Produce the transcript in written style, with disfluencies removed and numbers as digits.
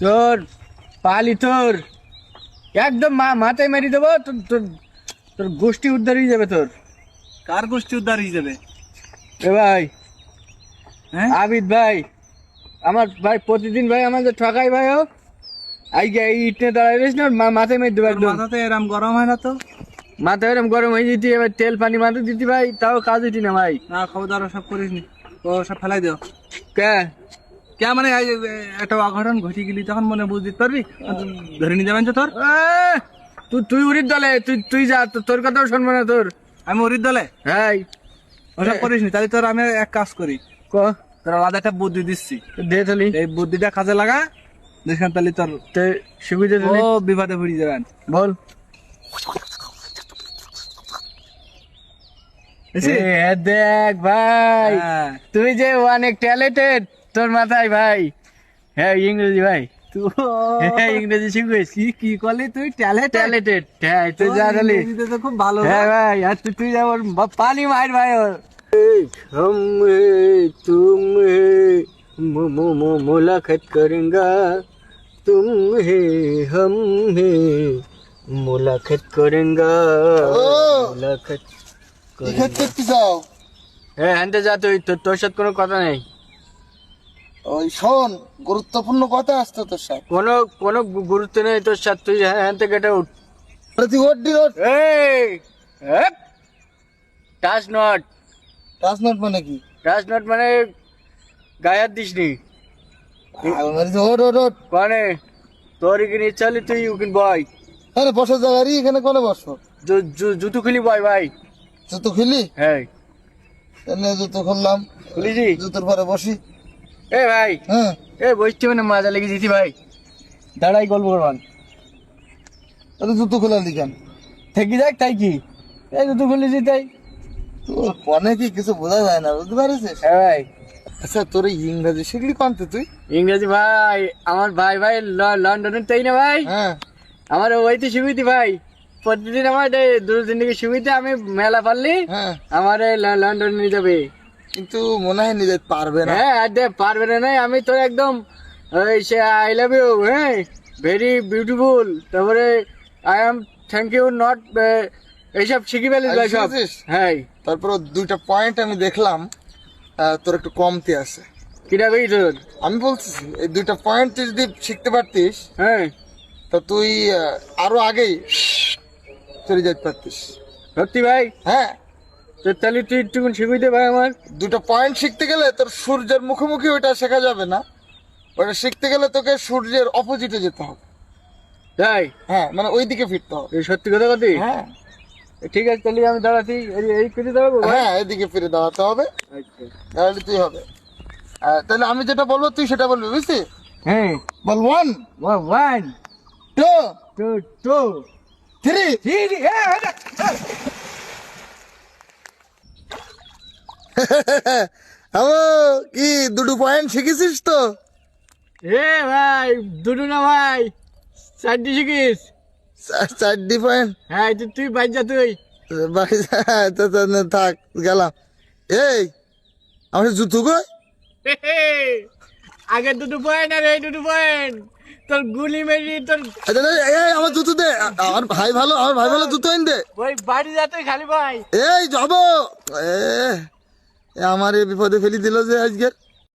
তোর পালি তোর একদম মাথায় মেরে দেবো তোর তোর তোর গোষ্ঠী উদ্ধার হয়ে যাবে তোর। কার গোষ্ঠী উদ্ধার হয়ে যাবে? এ ভাই, হ্যাঁ আবিদ ভাই, আমার ভাই প্রতিদিন ভাই আমাদের ঠকাই ভাই ও আই এই ইট নিয়ে দাঁড়াই রয়েছ না, মাথায় মেরে দেবো তোর একদম। মাথাতে এরম গরম হয় না তো? মাথা এরম গরম হয়ে যেতি, এবার তেল পানি মাথায় দিতি ভাই, তাও কাজ হইতি না ভাই। না খবরদার সব করিস নি, ও সব ফেলাই দিও। কে কে মানে একটা অঘটন ঘটে গেলি তখন মনে বুঝ দিতে পারবি, ধরে নিয়ে যাবেন তো তোর। তুই তুই উড়ির দলে, তুই তুই যা, তোর কথাও শুনবো না তোর। আমি ওরির দলে হ্যাঁ ওসব করিস নি। তাহলে তোর আমি এক কাজ করি, ক তোর আলাদা একটা বুদ্ধি দিচ্ছি, দে তালি এই বুদ্ধিটা কাজে লাগা, দেখেন তাহলে তোর সুবিধা ও দিলি বিপদে পড়ে যাবেন। বল। বুঝলি? দেখ ভাই, হ্যাঁ। তুই যে অনেক ট্যালেন্টেড তোর মাথায় ভাই। হ্যাঁ ইংরেজি ভাই, তুই ইংরেজি শিখিস কি কি করলি তুই? Talent talented. হ্যাঁ তুই যা তাহলে। তো খুব ভালো। হ্যাঁ ভাই, আর তুই যা ওর পানি মার ভাই ওর। हम तुम मुलाकात करेंगे, तुम है हम है मुलाकात करेंगे, मुलाकात এক্ষেত্রে কি যাও? হ্যাঁ আনতে যা, তুই তোর সাথে কোনো কথা নেই, ওই শোন, গুরুত্বপূর্ণ কথা আসতো তোর সাথে। কোনো কোনো গুরুত্ব নেই তোর সাথে, তুই হ্যাঁ থেকে এটা উঠ। আরে তুই ওঠ দি ওঠ। এই টাচ নট, রাজনাথ মানে কি? টাচ নট মানে গায়ে হাত দিস নি। ওঠ ওঠ ওঠ। মানে তোর এখানে চালি তুই উকিন বয়, আরে বসার জায়গারই এখানে কোনে বসো? জুতো খুলি বয় ভাই। জুতো খুলি? হ্যাঁ এনে জুতো খুললাম, খুলিছি। জুতোর পরে বসি। এ ভাই, হ্যাঁ এ বসছি মানে মাজা লেগে দিতি ভাই, দাঁড়াই গল্প করবান। তাহলে জুতো খোলালি কেন? থেকে যাক তাই কি, এই জুতো খুলিছি তাই। তোর ফোনে কি কিছু বোঝা যায় না, বুঝতে পারিস? হ্যাঁ ভাই। আচ্ছা তোর এই ইংরেজি শিখলি কমতে তুই? ইংরেজি ভাই আমার ভাই ভাই লন্ডনের তাই না ভাই, হ্যাঁ আমার ওইতে সুবিধি ভাই, প্রতিদিন আমার দুদিন থেকে সুবিধা, আমি মেলা পারলি হ্যাঁ, আমার লন্ডনে নিয়ে যাবে। কিন্তু মনে হয় নিজে পারবে না। হ্যাঁ আর পারবে না নাই, আমি তো একদম ওই সে আই লাভ ইউ, হ্যাঁ ভেরি বিউটিফুল, তারপরে I am thank you not, এইসব শিখি ফেলিস ভাই সব। শিখেছিস? হ্যাঁ তারপর দুইটা পয়েন্ট আমি দেখলাম তোর একটু কমতি আছে। কিরা ভাই তোর? আমি বলতেছি এই দুইটা পয়েন্ট তুই যদি শিখতে পারতিস হ্যাঁ তা তুই আরো আগেই চলে যেতে পারতিস। সত্যি ভাই? হ্যাঁ, তো তাহলে তুই একটুকুন শিখুই দে ভাই আমার। দুটো পয়েন্ট শিখতে গেলে তোর সূর্যের মুখোমুখি ওটা শেখা যাবে না, ওটা শিখতে গেলে তোকে সূর্যের অপোজিটে যেতে হবে। তাই? হ্যাঁ মানে ওইদিকে ফিরতে হবে। এই সত্যি কথা কথি? হ্যাঁ ঠিক আছে তাহলে আমি দাঁড়াচ্ছি, এই করে দেবো ভাই। হ্যাঁ, এদিকে ফিরে দাঁড়াতে হবে, আচ্ছা। তাহলে তুই হবে। তাহলে আমি যেটা বলবো তুই সেটা বলবি, বুঝছিস? হ্যাঁ বল 1 ওয়ান 2 টু টু 3। থ্রি। কি দুটো পয়েন্ট শিখেছিস তো? এ ভাই দুটো না ভাই, চারটি শিখিস। চারটি পয়েন্ট? হ্যাঁ তুই বাইর যা তুই। থাক গেলাম। এই আমার জুতো কই? আগে দুটো পয়েন্ট আর এই দুটো পয়েন্ট, তোর গুলি মেরি তোর এই আমার জুতো দে, আমার ভাই ভালো, আমার ভাই ভালো জুতো এনে দে। ওই বাড়ি যাতে খালি ভাই। এই যাবো, আমার এই বিপদে ফেলি দিল যে আজকের।